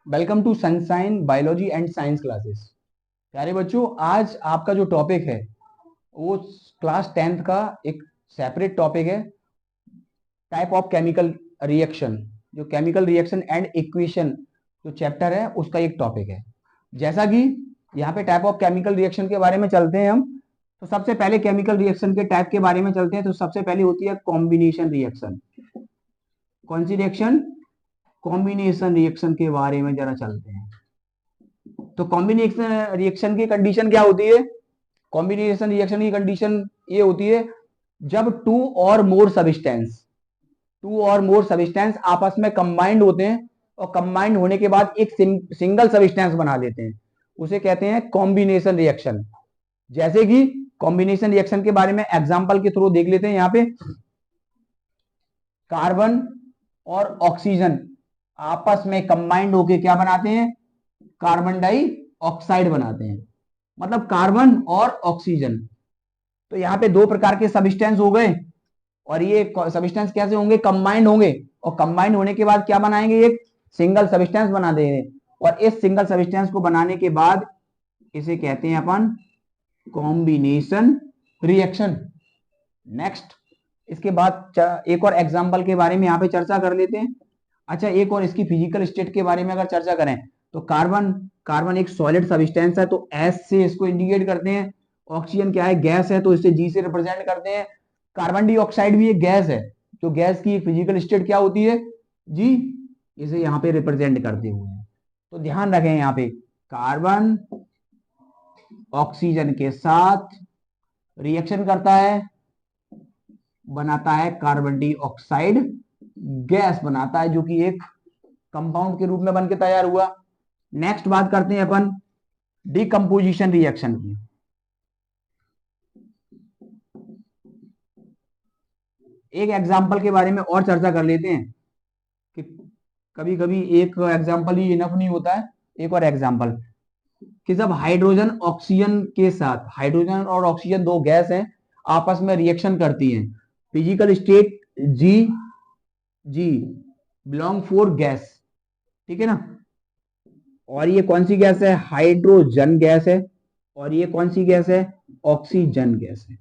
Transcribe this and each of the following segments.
Welcome to Sunshine biology and science classes. प्यारे बच्चों, आज आपका जो टॉपिक है वो क्लास 10th का एक सेपरेट टॉपिक है, टाइप ऑफ केमिकल रिएक्शन। जो केमिकल रिएक्शन एंड इक्वेशन जो चैप्टर है उसका एक टॉपिक है। जैसा कि यहाँ पे टाइप ऑफ केमिकल रिएक्शन के बारे में चलते हैं हम, तो सबसे पहले केमिकल रिएक्शन के टाइप के बारे में चलते हैं। तो सबसे पहले होती है कॉम्बिनेशन रिएक्शन। कौन सी रिएक्शन? कॉम्बिनेशन रिएक्शन के बारे में जरा चलते हैं। तो कॉम्बिनेशन रिएक्शन की कंडीशन क्या होती है? कॉम्बिनेशन रिएक्शन की कंडीशन ये होती है जब टू और मोर सब्सटेंस आपस में कंबाइंड होते हैं और कंबाइंड होने के बाद एक सिंगल सब्सटेंस बना लेते हैं, उसे कहते हैं कॉम्बिनेशन रिएक्शन। जैसे कि कॉम्बिनेशन रिएक्शन के बारे में एग्जांपल के थ्रू देख लेते हैं। यहाँ पे कार्बन और ऑक्सीजन आपस में कंबाइंड होके क्या बनाते हैं? कार्बन डाइऑक्साइड बनाते हैं, मतलब कार्बन और ऑक्सीजन। तो यहाँ पे दो प्रकार के सब्सटेंस हो गए और ये सब्सटेंस कैसे होंगे? कंबाइंड होंगे, और कंबाइंड होने के बाद क्या बनाएंगे? एक सिंगल सब्सटेंस बना देंगे, और इस सिंगल सब्सटेंस को बनाने के बाद इसे कहते हैं अपन कॉम्बिनेशन रिएक्शन। नेक्स्ट, इसके बाद एक और एग्जांपल के बारे में यहाँ पे चर्चा कर लेते हैं। अच्छा, एक और इसकी फिजिकल स्टेट के बारे में अगर चर्चा करें तो कार्बन कार्बन एक सॉलिड सब्सटेंस है, तो एस से इसको इंडिकेट करते हैं। ऑक्सीजन क्या है? गैस है, तो इसे जी से रिप्रेजेंट करते हैं। कार्बन डाइऑक्साइड भी एक गैस है, तो गैस की फिजिकल स्टेट क्या होती है? जी। इसे यहाँ पे रिप्रेजेंट करते हुए, तो ध्यान रखें यहाँ पे कार्बन ऑक्सीजन के साथ रिएक्शन करता है, बनाता है कार्बन डाइऑक्साइड गैस बनाता है, जो कि एक कंपाउंड के रूप में बन के तैयार हुआ। नेक्स्ट बात करते हैं अपन डिकम्पोजिशन रिएक्शन की। एक एग्जांपल के बारे में और चर्चा कर लेते हैं कि कभी कभी एक एग्जांपल ही इनफ नहीं होता है। एक और एग्जांपल कि जब हाइड्रोजन ऑक्सीजन के साथ, हाइड्रोजन और ऑक्सीजन दो गैस हैं, आपस में रिएक्शन करती हैं, physical state g g belong for gas, ठीक है ना। और ये कौन सी गैस है? हाइड्रोजन गैस है। और ये कौन सी गैस है? ऑक्सीजन गैस है।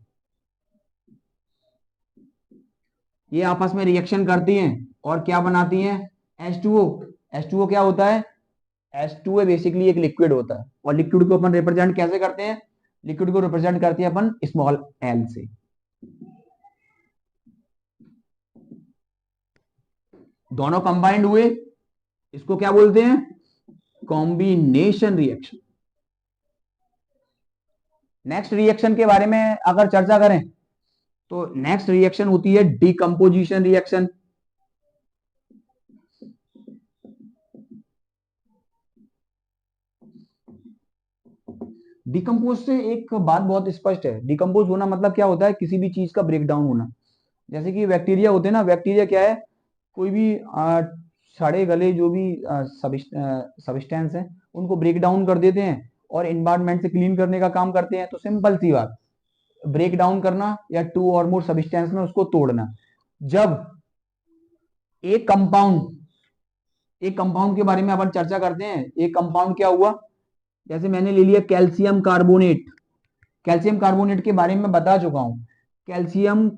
ये आपस में रिएक्शन करती हैं और क्या बनाती हैं? H2O। H2O क्या होता है? H2O बेसिकली एक लिक्विड होता है, और लिक्विड को अपन रिप्रेजेंट कैसे करते हैं? लिक्विड को रिप्रेजेंट करते हैं अपन स्मॉल एल से। दोनों कंबाइंड हुए, इसको क्या बोलते हैं? Combination reaction. नेक्स्ट रिएक्शन के बारे में अगर चर्चा करें तो नेक्स्ट रिएक्शन होती है डिकम्पोजिशन रिएक्शन। डिकम्पोज से एक बात बहुत स्पष्ट है। डिकम्पोज होना मतलब क्या होता है? किसी भी चीज का ब्रेक डाउन होना। जैसे कि बैक्टीरिया होते हैं ना, बैक्टीरिया क्या है? कोई भी सड़े गले जो भी सब्सटेंस है उनको ब्रेक डाउन कर देते हैं और इन्वायरमेंट से क्लीन करने का काम करते हैं। तो सिंपल सी बात, ब्रेक डाउन करना या टू और मोर सब्सटेंस में उसको तोड़ना। जब एक कंपाउंड के बारे में अपन चर्चा करते हैं, एक कंपाउंड क्या हुआ? जैसे मैंने ले लिया कैल्शियम कार्बोनेट। कैल्शियम कार्बोनेट के बारे में बता चुका हूं। कैल्शियम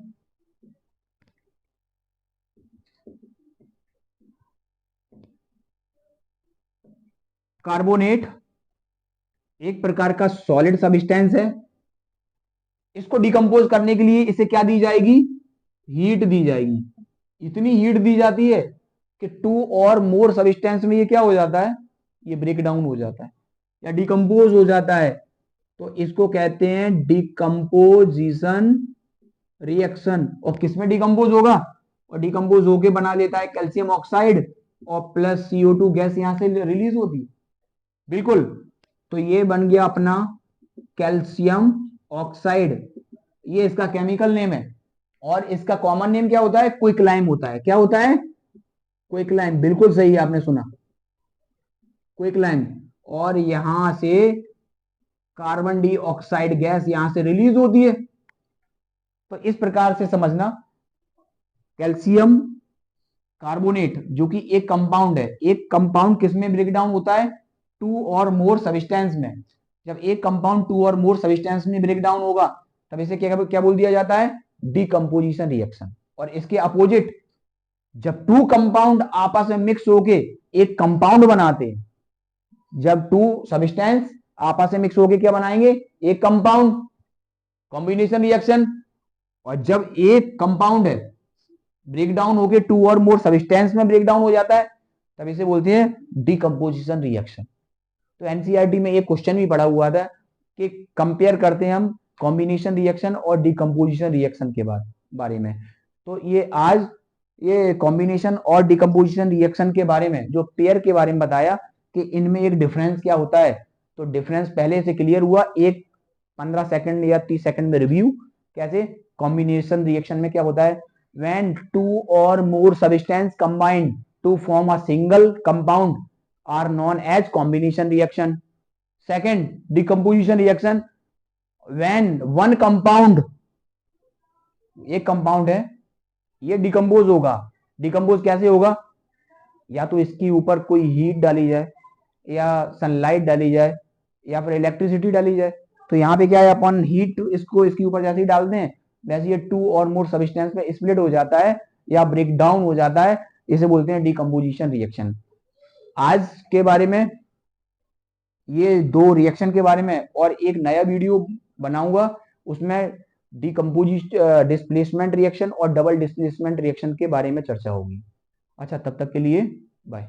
कार्बोनेट एक प्रकार का सॉलिड सब्सटेंस है। इसको डिकम्पोज करने के लिए इसे क्या दी जाएगी? हीट दी जाएगी। इतनी हीट दी जाती है कि टू और मोर सब्सटेंस में ये क्या हो जाता है? ये ब्रेक डाउन हो जाता है या डिकम्पोज हो जाता है। तो इसको कहते हैं डिकम्पोजिशन रिएक्शन। और किसमें डिकम्पोज होगा? और डिकम्पोज होके बना लेता है कैल्शियम ऑक्साइड, और प्लस CO2 गैस यहां से रिलीज होती है। बिल्कुल। तो ये बन गया अपना कैल्शियम ऑक्साइड, ये इसका केमिकल नेम है। और इसका कॉमन नेम क्या होता है? क्विकलाइम होता है। क्या होता है? क्विकलाइम। बिल्कुल सही है, आपने सुना, क्विकलाइम। और यहां से कार्बन डाइऑक्साइड गैस यहां से रिलीज होती है। तो इस प्रकार से समझना, कैल्शियम कार्बोनेट जो कि एक कंपाउंड है, एक कंपाउंड किस में ब्रेक डाउन होता है, टू और मोर सब्सटेंस में। जब एक कंपाउंड टू और मोर सब्सटेंस में ब्रेक डाउन होगा तब इसे क्या क्या बोल दिया जाता है, डीकंपोजिशन रिएक्शन। और इसके अपोजिट, जब टू कंपाउंड आपस में मिक्स होके एक कंपाउंड बनाते हैं, जब टू सब्सटेंस आपस में मिक्स होके क्या बनाएंगे, एक कंपाउंड, कॉम्बिनेशन रिएक्शन। और जब एक कंपाउंड है ब्रेक डाउन होके टू और मोर सब्सटेंस में ब्रेक डाउन हो जाता है तब इसे बोलते हैं डीकंपोजिशन रिएक्शन। तो एनसीईआरटी में एक क्वेश्चन भी पढ़ा हुआ था कि कंपेयर करते हैं हम कॉम्बिनेशन रिएक्शन और डीकंपोजिशन रिएक्शन के बारे में। तो ये आज ये कॉम्बिनेशन और डीकंपोजिशन रिएक्शन के बारे में, जो पेयर के बारे में बताया कि इनमें एक डिफरेंस क्या होता है, तो डिफरेंस पहले से क्लियर हुआ। एक 15 सेकंड या 30 सेकंड में रिव्यू, कैसे कॉम्बिनेशन रिएक्शन में क्या होता है, when two or more substance combine to form a single compound are known as combination reaction. Second, decomposition reaction, when one compound, एक कंपाउंड है ये डिकम्पोज होगा। डिकम्पोज कैसे होगा, या तो इसके ऊपर कोई हीट डाली जाए या सनलाइट डाली जाए या फिर इलेक्ट्रिसिटी डाली जाए। तो यहाँ पे क्या है, अपन हीट इसको इसके ऊपर जैसे ही डालते हैं वैसे ये टू और मोर सब्सटेंस में स्प्लिट हो जाता है या ब्रेक डाउन हो जाता है, इसे बोलते हैं डीकंपोजिशन रिएक्शन। आज के बारे में ये दो रिएक्शन के बारे में और एक नया वीडियो बनाऊंगा, उसमें डिस्प्लेसमेंट रिएक्शन और डबल डिस्प्लेसमेंट रिएक्शन के बारे में चर्चा होगी। अच्छा, तब तक के लिए बाय।